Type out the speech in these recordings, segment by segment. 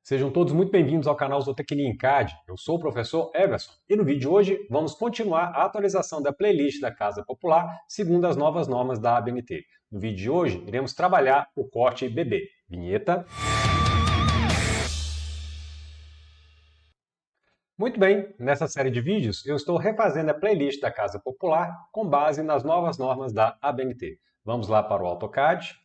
Sejam todos muito bem-vindos ao canal Zootecnia em CAD. Eu sou o professor Everson e no vídeo de hoje vamos continuar a atualização da playlist da Casa Popular segundo as novas normas da ABNT. No vídeo de hoje iremos trabalhar o corte bebê. Vinheta. Muito bem, nessa série de vídeos eu estou refazendo a playlist da Casa Popular com base nas novas normas da ABNT. Vamos lá para o AutoCAD.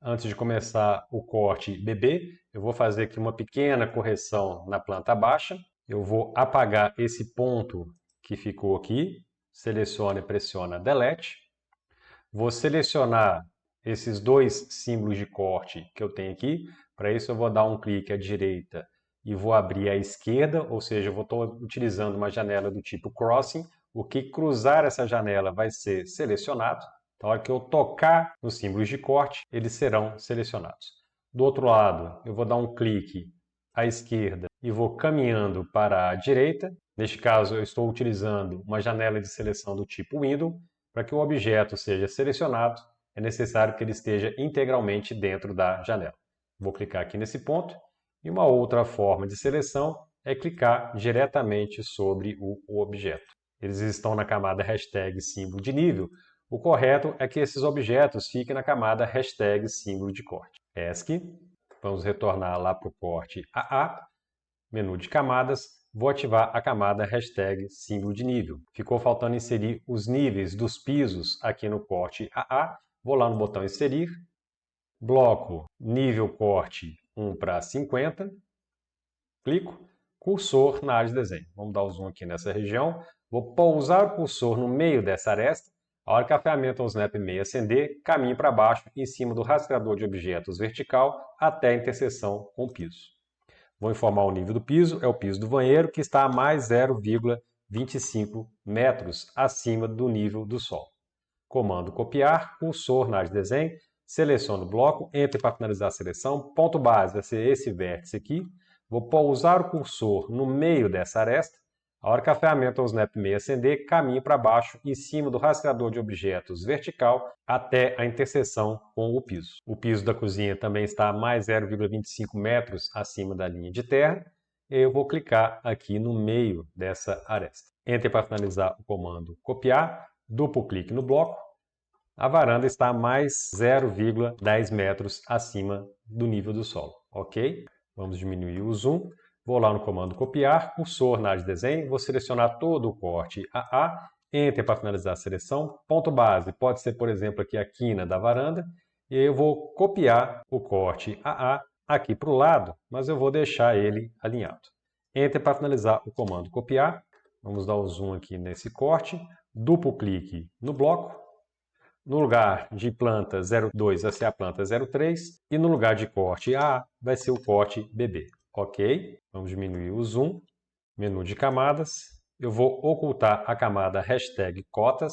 Antes de começar o corte bebê, eu vou fazer aqui uma pequena correção na planta baixa. Eu vou apagar esse ponto que ficou aqui, seleciona e pressiona Delete. Vou selecionar esses dois símbolos de corte que eu tenho aqui. Para isso eu vou dar um clique à direita e vou abrir à esquerda, ou seja, eu vou estar utilizando uma janela do tipo Crossing. O que cruzar essa janela vai ser selecionado. Na hora que eu tocar nos símbolos de corte, eles serão selecionados. Do outro lado, eu vou dar um clique à esquerda e vou caminhando para a direita. Neste caso, eu estou utilizando uma janela de seleção do tipo Window. Para que o objeto seja selecionado, é necessário que ele esteja integralmente dentro da janela. Vou clicar aqui nesse ponto. E uma outra forma de seleção é clicar diretamente sobre o objeto. Eles estão na camada hashtag símbolo de nível. O correto é que esses objetos fiquem na camada hashtag símbolo de corte. ESC. Vamos retornar lá para o corte AA. Menu de camadas. Vou ativar a camada hashtag símbolo de nível. Ficou faltando inserir os níveis dos pisos aqui no corte AA. Vou lá no botão inserir. Bloco nível corte 1 para 50. Clico. Cursor na área de desenho. Vamos dar o zoom aqui nessa região. Vou pousar o cursor no meio dessa aresta. A hora que a ferramenta ou Snap Meio acender, caminhe para baixo em cima do rastreador de objetos vertical até a interseção com o piso. Vou informar o nível do piso, é o piso do banheiro, que está a mais 0,25 metros acima do nível do solo. Comando copiar, cursor na área de desenho, seleciono o bloco, Enter para finalizar a seleção, ponto base vai ser esse vértice aqui. Vou pousar o cursor no meio dessa aresta. A hora que a ferramenta ou Snap Meio acender, caminhe para baixo em cima do rastreador de objetos vertical até a interseção com o piso. O piso da cozinha também está a mais 0,25 metros acima da linha de terra. Eu vou clicar aqui no meio dessa aresta. Enter para finalizar o comando copiar, duplo clique no bloco. A varanda está a mais 0,10 metros acima do nível do solo, ok? Vamos diminuir o zoom. Vou lá no comando copiar, cursor na área de desenho, vou selecionar todo o corte AA, Enter para finalizar a seleção, ponto base, pode ser, por exemplo, aqui a quina da varanda, e eu vou copiar o corte AA aqui para o lado, mas eu vou deixar ele alinhado. Enter para finalizar o comando copiar, vamos dar o zoom aqui nesse corte, duplo clique no bloco, no lugar de planta 02 vai ser a planta 03 e no lugar de corte AA vai ser o corte BB. Ok, vamos diminuir o zoom, menu de camadas, eu vou ocultar a camada hashtag cotas,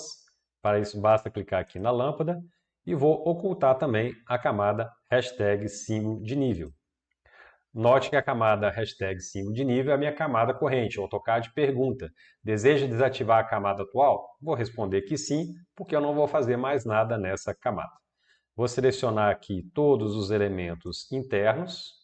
para isso basta clicar aqui na lâmpada, e vou ocultar também a camada hashtag símbolo de nível. Note que a camada hashtag símbolo de nível é a minha camada corrente, o AutoCAD pergunta, deseja desativar a camada atual? Vou responder que sim, porque eu não vou fazer mais nada nessa camada. Vou selecionar aqui todos os elementos internos,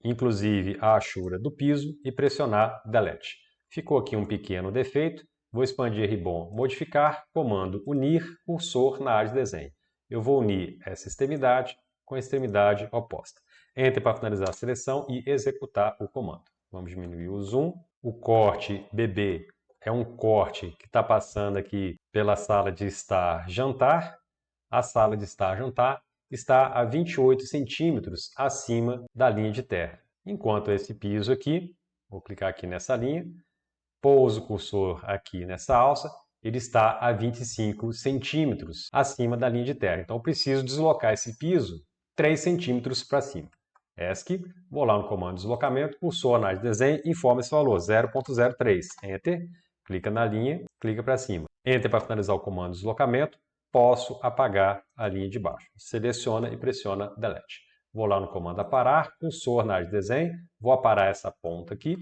inclusive a achura do piso, e pressionar Delete. Ficou aqui um pequeno defeito, vou expandir ribbon, modificar, comando unir, cursor na área de desenho. Eu vou unir essa extremidade com a extremidade oposta. Enter para finalizar a seleção e executar o comando. Vamos diminuir o zoom. O corte BB é um corte que está passando aqui pela sala de estar jantar. A sala de estar jantar está a 28 centímetros acima da linha de terra. Enquanto esse piso aqui, vou clicar aqui nessa linha, pouso o cursor aqui nessa alça, ele está a 25 centímetros acima da linha de terra. Então eu preciso deslocar esse piso 3 centímetros para cima. ESC, vou lá no comando deslocamento, cursor na área de desenho, informa esse valor, 0,03. Enter, clica na linha, clica para cima. Enter para finalizar o comando deslocamento, posso apagar a linha de baixo. Seleciona e pressiona Delete. Vou lá no comando aparar, cursor na área de desenho, vou aparar essa ponta aqui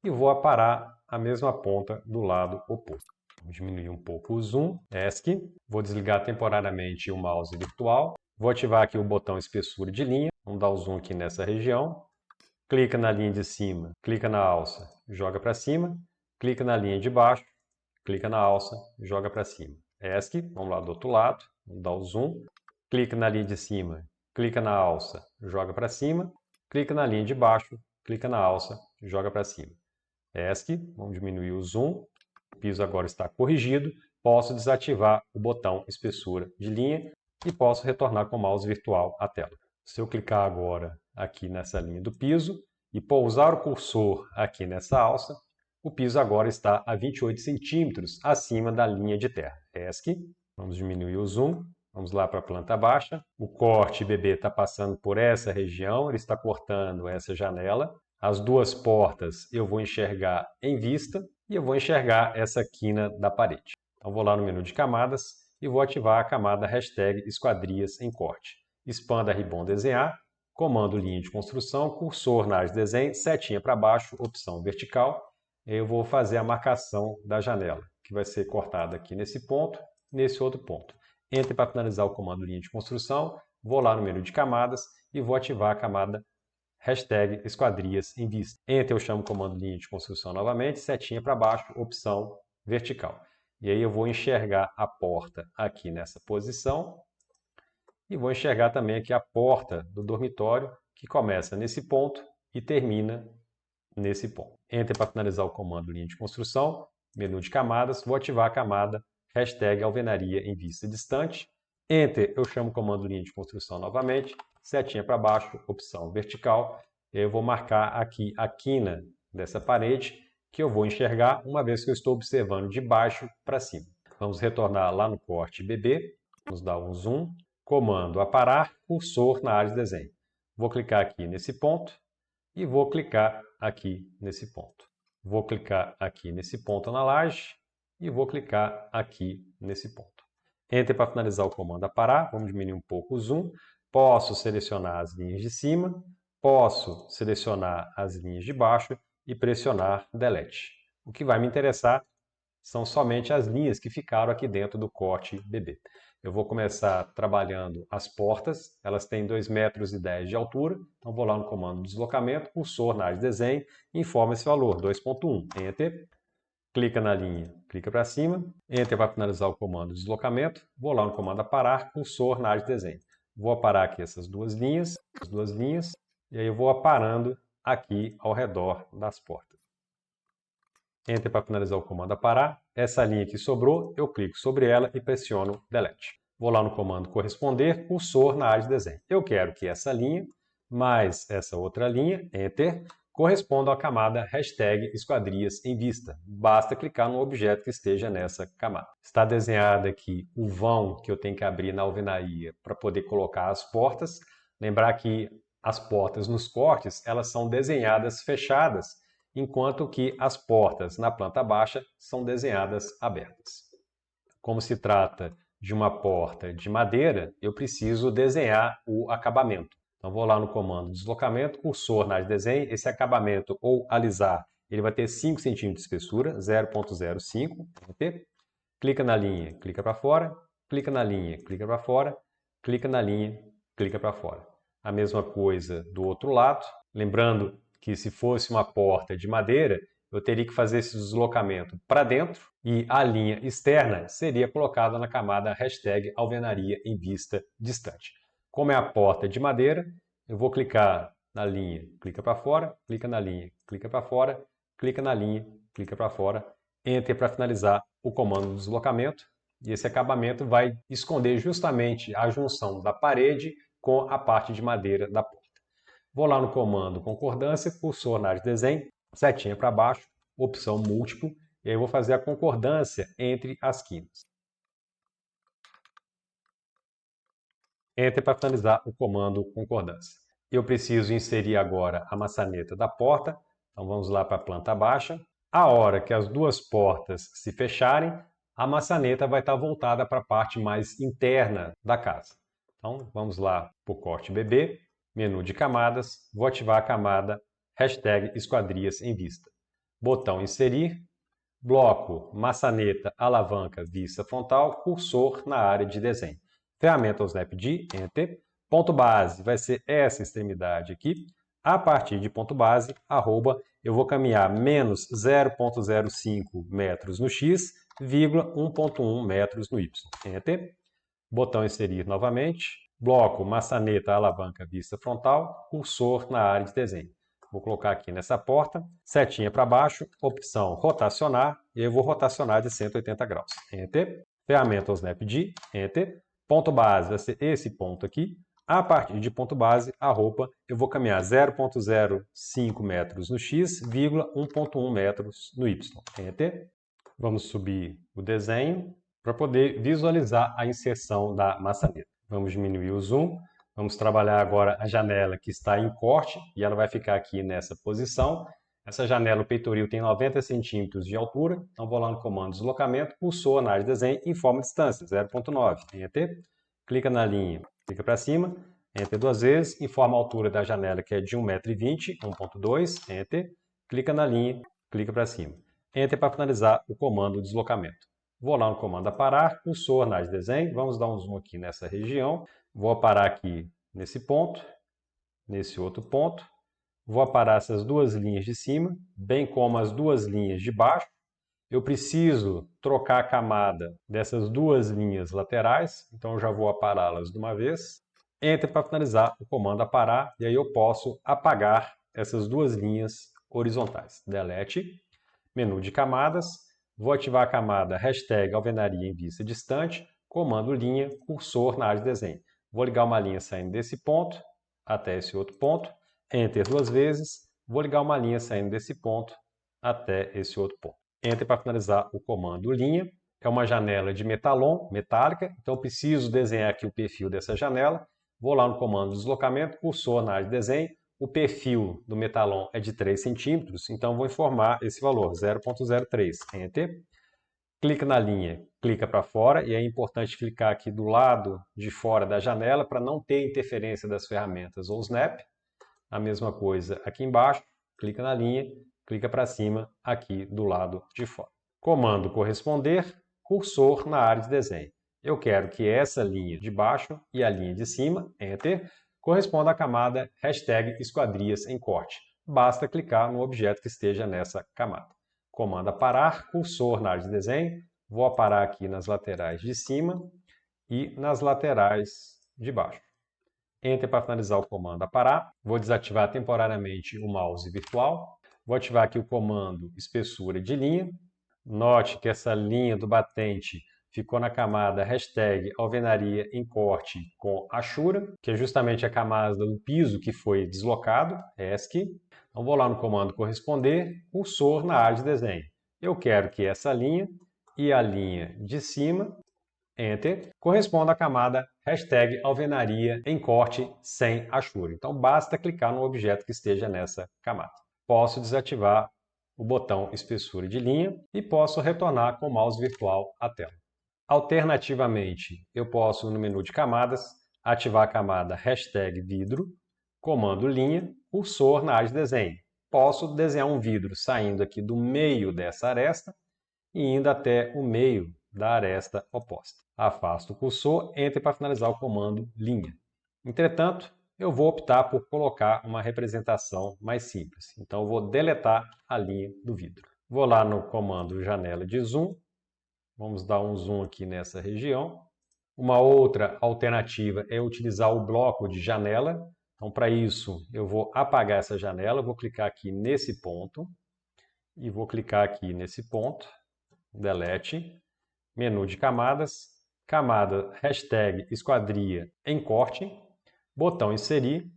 e vou aparar a mesma ponta do lado oposto. Vou diminuir um pouco o zoom, ESC, vou desligar temporariamente o mouse virtual, vou ativar aqui o botão espessura de linha, vamos dar o zoom aqui nessa região, clica na linha de cima, clica na alça, joga para cima, clica na linha de baixo, clica na alça, joga para cima. ESC, vamos lá do outro lado, vamos dar o zoom, clica na linha de cima, clica na alça, joga para cima, clica na linha de baixo, clica na alça, joga para cima. ESC, vamos diminuir o zoom, o piso agora está corrigido, posso desativar o botão espessura de linha e posso retornar com o mouse virtual à tela. Se eu clicar agora aqui nessa linha do piso e pousar o cursor aqui nessa alça, o piso agora está a 28 centímetros acima da linha de terra. ESC, vamos diminuir o zoom, vamos lá para a planta baixa. O corte BB está passando por essa região, ele está cortando essa janela. As duas portas eu vou enxergar em vista e eu vou enxergar essa quina da parede. Então vou lá no menu de camadas e vou ativar a camada hashtag esquadrias em corte. Expanda Ribbon desenhar, comando linha de construção, cursor na área de desenho, setinha para baixo, opção vertical. Eu vou fazer a marcação da janela, que vai ser cortada aqui nesse ponto, nesse outro ponto. Entre para finalizar o comando linha de construção, vou lá no menu de camadas e vou ativar a camada hashtag esquadrias em vista. Enter eu chamo o comando linha de construção novamente, setinha para baixo, opção vertical. E aí eu vou enxergar a porta aqui nessa posição e vou enxergar também aqui a porta do dormitório que começa nesse ponto e termina nesse ponto. Enter para finalizar o comando linha de construção, menu de camadas, vou ativar a camada hashtag alvenaria em vista distante. Enter eu chamo o comando linha de construção novamente, setinha para baixo, opção vertical. Eu vou marcar aqui a quina dessa parede que eu vou enxergar uma vez que eu estou observando de baixo para cima. Vamos retornar lá no corte BB, vamos dar um zoom, comando aparar, cursor na área de desenho. Vou clicar aqui nesse ponto e vou clicar aqui nesse ponto. Vou clicar aqui nesse ponto na laje e vou clicar aqui nesse ponto. Enter para finalizar o comando aparar, vamos diminuir um pouco o zoom. Posso selecionar as linhas de cima, posso selecionar as linhas de baixo e pressionar Delete. O que vai me interessar são somente as linhas que ficaram aqui dentro do corte BB. Eu vou começar trabalhando as portas, elas têm 2,10 metros de altura, então vou lá no comando deslocamento, cursor na área de desenho, informa esse valor, 2.1, Enter, clica na linha, clica para cima, Enter para finalizar o comando deslocamento, vou lá no comando aparar, cursor na área de desenho. Vou aparar aqui essas duas linhas, e aí eu vou aparando aqui ao redor das portas. Enter para finalizar o comando aparar. Essa linha que sobrou, eu clico sobre ela e pressiono Delete. Vou lá no comando corresponder, cursor na área de desenho. Eu quero que essa linha, mais essa outra linha, Enter, correspondam à camada hashtag esquadrias em vista. Basta clicar no objeto que esteja nessa camada. Está desenhado aqui o vão que eu tenho que abrir na alvenaria para poder colocar as portas. Lembrar que as portas nos cortes, elas são desenhadas fechadas, enquanto que as portas na planta baixa são desenhadas abertas. Como se trata de uma porta de madeira, eu preciso desenhar o acabamento. Então vou lá no comando deslocamento, cursor na área de desenho, esse acabamento ou alisar, ele vai ter 5 cm de espessura, 0.05, clica na linha, clica para fora, clica na linha, clica para fora, clica na linha, clica para fora. A mesma coisa do outro lado, lembrando que se fosse uma porta de madeira, eu teria que fazer esse deslocamento para dentro e a linha externa seria colocada na camada hashtag alvenaria em vista distante. Como é a porta de madeira, eu vou clicar na linha, clica para fora, clica na linha, clica para fora, clica na linha, clica para fora, Enter para finalizar o comando de deslocamento. E esse acabamento vai esconder justamente a junção da parede com a parte de madeira da porta. Vou lá no comando concordância, cursor na área de desenho, setinha para baixo, opção múltiplo, e aí eu vou fazer a concordância entre as quinas. Enter para finalizar o comando concordância. Eu preciso inserir agora a maçaneta da porta, então vamos lá para a planta baixa. A hora que as duas portas se fecharem, a maçaneta vai estar voltada para a parte mais interna da casa. Então vamos lá para o corte BB, menu de camadas, vou ativar a camada hashtag esquadrias em vista. Botão inserir, bloco, maçaneta, alavanca, vista frontal, cursor na área de desenho. Ferramenta Snap-D, Enter. Ponto base vai ser essa extremidade aqui. A partir de ponto base, arroba, eu vou caminhar menos 0,05 metros no x, vírgula 1,1 metros no y. Enter. Botão inserir novamente. Bloco, maçaneta, alavanca, vista frontal, cursor na área de desenho. Vou colocar aqui nessa porta, setinha para baixo, opção rotacionar, e eu vou rotacionar de 180 graus. Enter. Ferramenta Snap-D, Enter. Ponto base vai ser esse ponto aqui. A partir de ponto base, eu vou caminhar 0,05 metros no x, vírgula 1,1 metros no y. Enter. Vamos subir o desenho para poder visualizar a inserção da maçaneta. Vamos diminuir o zoom. Vamos trabalhar agora a janela que está em corte e ela vai ficar aqui nessa posição. Essa janela, o peitoril, tem 90 centímetros de altura. Então, vou lá no comando deslocamento, cursor na área de desenho, informa a distância, 0,9. Enter. Clica na linha, clica para cima, Enter duas vezes, informa a altura da janela que é de 1,20 m, 1,2, Enter. Clica na linha, clica para cima. Enter para finalizar o comando deslocamento. Vou lá no comando aparar, cursor na área de desenho, vamos dar um zoom aqui nessa região. Vou aparar aqui nesse ponto, nesse outro ponto. Vou aparar essas duas linhas de cima, bem como as duas linhas de baixo. Eu preciso trocar a camada dessas duas linhas laterais, então eu já vou apará-las de uma vez. Enter para finalizar o comando aparar, e aí eu posso apagar essas duas linhas horizontais. Delete, menu de camadas, vou ativar a camada hashtag alvenaria em vista distante, comando linha, cursor na área de desenho. Vou ligar uma linha saindo desse ponto até esse outro ponto, Enter duas vezes, vou ligar uma linha saindo desse ponto até esse outro ponto. Enter para finalizar o comando linha. É uma janela de metalon, metálica, então eu preciso desenhar aqui o perfil dessa janela. Vou lá no comando deslocamento, cursor na área de desenho. O perfil do metalon é de 3 centímetros, então vou informar esse valor, 0,03. Enter. Clica na linha, clica para fora, e é importante clicar aqui do lado de fora da janela para não ter interferência das ferramentas ou Snap. A mesma coisa aqui embaixo, clica na linha, clica para cima aqui do lado de fora. Comando corresponder, cursor na área de desenho. Eu quero que essa linha de baixo e a linha de cima, Enter, corresponda à camada hashtag esquadrias em corte. Basta clicar no objeto que esteja nessa camada. Comando aparar, cursor na área de desenho. Vou aparar aqui nas laterais de cima e nas laterais de baixo. Enter para finalizar o comando aparar. Vou desativar temporariamente o mouse virtual. Vou ativar aqui o comando espessura de linha. Note que essa linha do batente ficou na camada hashtag alvenaria em corte com Ashura, que é justamente a camada do piso que foi deslocado, ESC. Então vou lá no comando corresponder, cursor na área de desenho. Eu quero que essa linha e a linha de cima, Enter, corresponda à camada hashtag alvenaria em corte sem Ashura. Então basta clicar no objeto que esteja nessa camada. Posso desativar o botão espessura de linha e posso retornar com o mouse virtual à tela. Alternativamente, eu posso, no menu de camadas, ativar a camada hashtag vidro, comando linha, cursor na área de desenho. Posso desenhar um vidro saindo aqui do meio dessa aresta e indo até o meio da aresta oposta. Afasto o cursor, Enter para finalizar o comando linha. Entretanto, eu vou optar por colocar uma representação mais simples. Então, eu vou deletar a linha do vidro. Vou lá no comando janela de zoom. Vamos dar um zoom aqui nessa região. Uma outra alternativa é utilizar o bloco de janela. Então, para isso, eu vou apagar essa janela. Vou clicar aqui nesse ponto. E vou clicar aqui nesse ponto. Delete. Menu de camadas. Camada hashtag esquadria em corte. Botão inserir,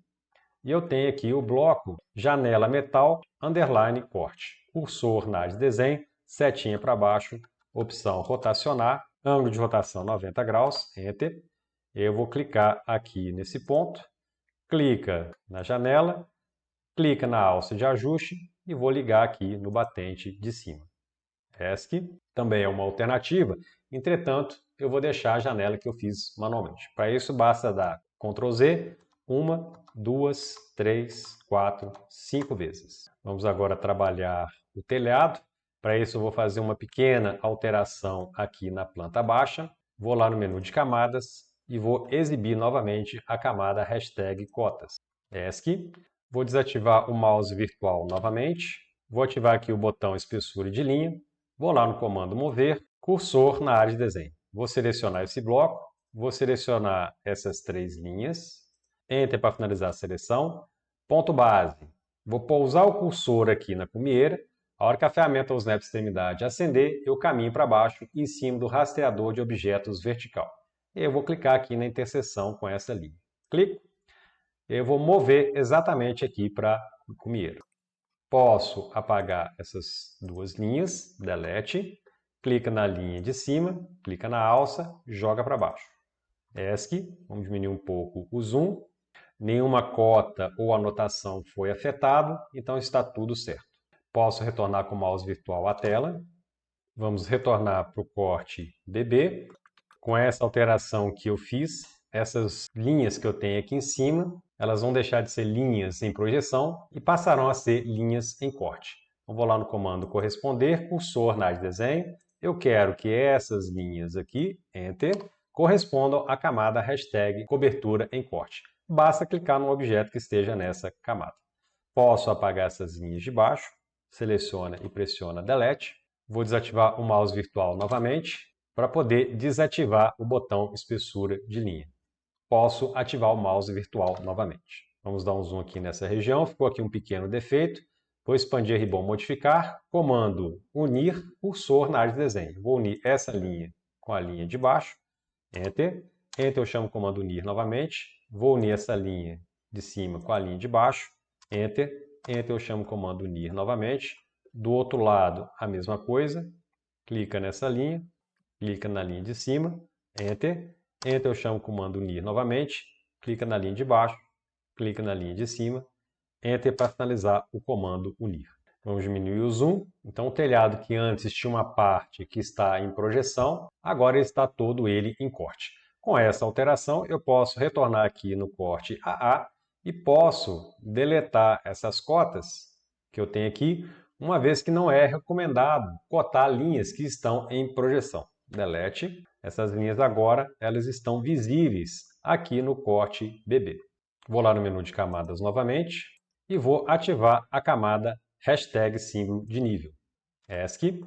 e eu tenho aqui o bloco janela metal, underline corte. Cursor na área de desenho, setinha para baixo, opção rotacionar, ângulo de rotação 90 graus, Enter. Eu vou clicar aqui nesse ponto, clica na janela, clica na alça de ajuste e vou ligar aqui no batente de cima. ESC também é uma alternativa, entretanto, eu vou deixar a janela que eu fiz manualmente. Para isso, basta dar Ctrl Z, 1, 2, 3, 4, 5 vezes. Vamos agora trabalhar o telhado. Para isso, eu vou fazer uma pequena alteração aqui na planta baixa. Vou lá no menu de camadas e vou exibir novamente a camada hashtag cotas. ESC. Vou desativar o mouse virtual novamente. Vou ativar aqui o botão espessura de linha. Vou lá no comando mover, cursor na área de desenho. Vou selecionar esse bloco, vou selecionar essas 3 linhas. Enter para finalizar a seleção. Ponto base. Vou pousar o cursor aqui na cumieira. A hora que a ferramenta ou Snap Extremidade acender, eu caminho para baixo em cima do rastreador de objetos vertical. E eu vou clicar aqui na interseção com essa linha. Clico. Eu vou mover exatamente aqui para o cumieiro. Posso apagar essas 2 linhas, delete, clica na linha de cima, clica na alça, joga para baixo. ESC, vamos diminuir um pouco o zoom, nenhuma cota ou anotação foi afetado, então está tudo certo. Posso retornar com o mouse virtual à tela, vamos retornar para o corte BB, com essa alteração que eu fiz, essas linhas que eu tenho aqui em cima, elas vão deixar de ser linhas em projeção e passarão a ser linhas em corte. Então, vou lá no comando corresponder, cursor na área de desenho. Eu quero que essas linhas aqui, Enter, correspondam à camada hashtag cobertura em corte. Basta clicar no objeto que esteja nessa camada. Posso apagar essas linhas de baixo, seleciona e pressiona Delete. Vou desativar o mouse virtual novamente para poder desativar o botão espessura de linha. Posso ativar o mouse virtual novamente. Vamos dar um zoom aqui nessa região, ficou aqui um pequeno defeito. Vou expandir ribbon modificar, comando unir cursor na área de desenho. Vou unir essa linha com a linha de baixo, Enter. Enter eu chamo o comando unir novamente. Vou unir essa linha de cima com a linha de baixo, Enter. Enter eu chamo o comando unir novamente. Do outro lado a mesma coisa, clica nessa linha, clica na linha de cima, Enter. Enter eu chamo o comando unir novamente, clica na linha de baixo, clica na linha de cima, Enter para finalizar o comando unir. Vamos diminuir o zoom. Então o telhado que antes tinha uma parte que está em projeção, agora está todo ele em corte. Com essa alteração eu posso retornar aqui no corte AA e posso deletar essas cotas que eu tenho aqui, uma vez que não é recomendado cotar linhas que estão em projeção. Delete. Essas linhas agora elas estão visíveis aqui no corte BB. Vou lá no menu de camadas novamente e vou ativar a camada hashtag símbolo de nível. ESC.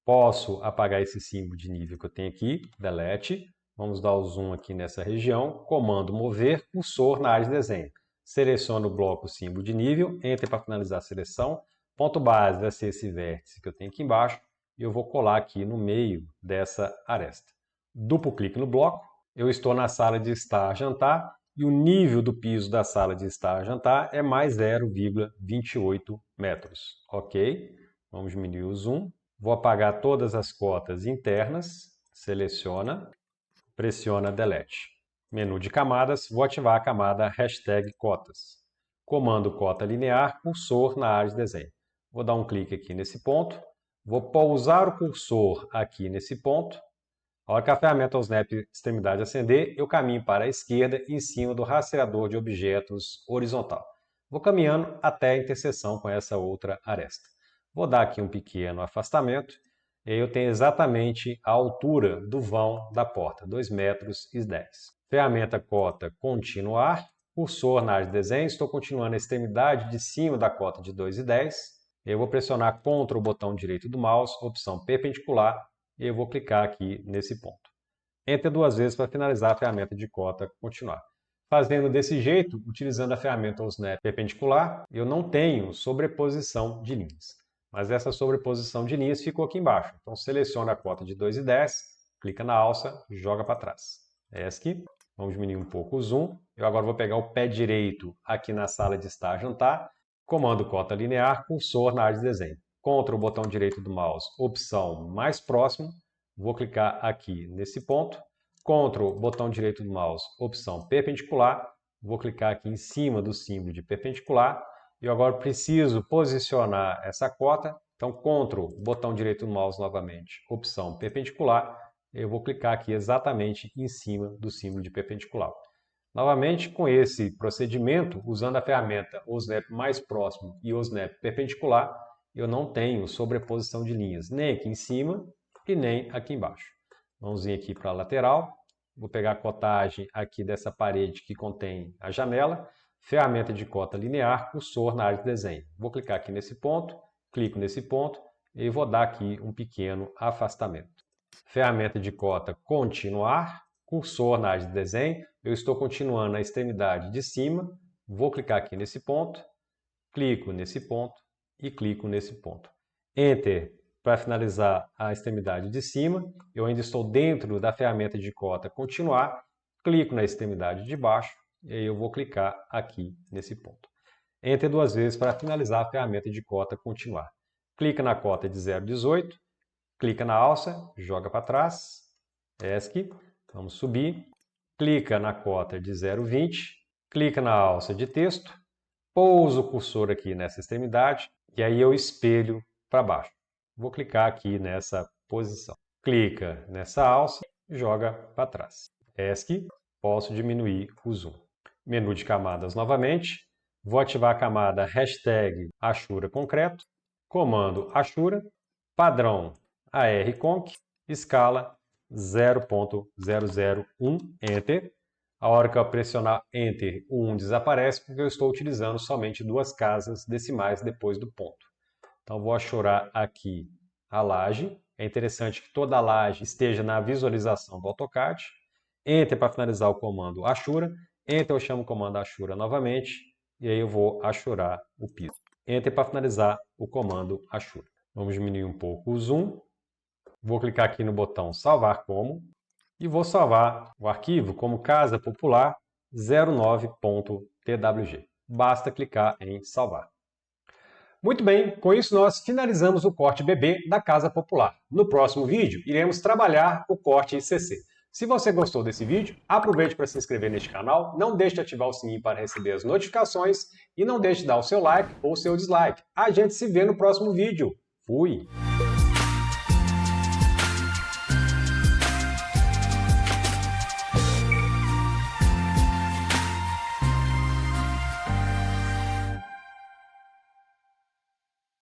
Posso apagar esse símbolo de nível que eu tenho aqui, Delete. Vamos dar o zoom aqui nessa região, comando mover, cursor na área de desenho. Seleciono o bloco símbolo de nível, Enter para finalizar a seleção. Ponto base vai ser esse vértice que eu tenho aqui embaixo e eu vou colar aqui no meio dessa aresta. Duplo clique no bloco, eu estou na sala de estar jantar e o nível do piso da sala de estar jantar é mais 0,28 metros. Ok? Vamos diminuir o zoom. Vou apagar todas as cotas internas, seleciona, pressiona Delete. Menu de camadas, vou ativar a camada hashtag cotas. Comando cota linear, cursor na área de desenho. Vou dar um clique aqui nesse ponto, vou pousar o cursor aqui nesse ponto. A hora que a ferramenta Snap Extremidade acender, eu caminho para a esquerda em cima do rastreador de objetos horizontal. Vou caminhando até a interseção com essa outra aresta. Vou dar aqui um pequeno afastamento e eu tenho exatamente a altura do vão da porta, 2,10 metros. Ferramenta cota continuar, cursor na área de desenho, estou continuando a extremidade de cima da cota de 2,10. Eu vou pressionar Ctrl o botão direito do mouse, opção perpendicular, e eu vou clicar aqui nesse ponto. Enter 2 vezes para finalizar a ferramenta de cota continuar. Fazendo desse jeito, utilizando a ferramenta Snap perpendicular, eu não tenho sobreposição de linhas. Mas essa sobreposição de linhas ficou aqui embaixo. Então seleciona a cota de 2,10, clica na alça, joga para trás. ESC. Vamos diminuir um pouco o zoom. Eu agora vou pegar o pé direito aqui na sala de estar jantar. Comando cota linear, cursor na área de desenho. Ctrl o botão direito do mouse, opção mais próximo. Vou clicar aqui nesse ponto. Ctrl botão direito do mouse, opção perpendicular. Vou clicar aqui em cima do símbolo de perpendicular. Eu agora preciso posicionar essa cota. Então, Ctrl botão direito do mouse novamente, opção perpendicular. Eu vou clicar aqui exatamente em cima do símbolo de perpendicular. Novamente, com esse procedimento, usando a ferramenta OSNAP mais próximo e OSNAP perpendicular, eu não tenho sobreposição de linhas, nem aqui em cima e nem aqui embaixo. Vamos vir aqui para a lateral, vou pegar a cotagem aqui dessa parede que contém a janela, ferramenta de cota linear, cursor na área de desenho. Vou clicar aqui nesse ponto, clico nesse ponto e vou dar aqui um pequeno afastamento. Ferramenta de cota continuar, cursor na área de desenho. Eu estou continuando na extremidade de cima, vou clicar aqui nesse ponto, clico nesse ponto e clico nesse ponto. Enter para finalizar a extremidade de cima. Eu ainda estou dentro da ferramenta de cota continuar, clico na extremidade de baixo e aí eu vou clicar aqui nesse ponto. Enter 2 vezes para finalizar a ferramenta de cota continuar. Clica na cota de 0,18, clica na alça, joga para trás, ESC, vamos subir, clica na cota de 0,20, clica na alça de texto, pouso o cursor aqui nessa extremidade e aí eu espelho para baixo. Vou clicar aqui nessa posição. Clica nessa alça e joga para trás. ESC, posso diminuir o zoom. Menu de camadas novamente. Vou ativar a camada hashtag Ashura Concreto, comando Ashura, padrão ARConc, escala 0.001, Enter. A hora que eu pressionar Enter, o 1 desaparece porque eu estou utilizando somente 2 casas decimais depois do ponto. Então, vou achurar aqui a laje. É interessante que toda a laje esteja na visualização do AutoCAD. Enter para finalizar o comando Ashura. Enter eu chamo o comando Ashura novamente. E aí eu vou achurar o piso. Enter para finalizar o comando Ashura. Vamos diminuir um pouco o zoom. Vou clicar aqui no botão Salvar Como. E vou salvar o arquivo como Casa Popular 09.twg. Basta clicar em Salvar. Muito bem, com isso nós finalizamos o corte BB da Casa Popular. No próximo vídeo, iremos trabalhar o corte CC. Se você gostou desse vídeo, aproveite para se inscrever neste canal, não deixe de ativar o sininho para receber as notificações e não deixe de dar o seu like ou o seu dislike. A gente se vê no próximo vídeo. Fui!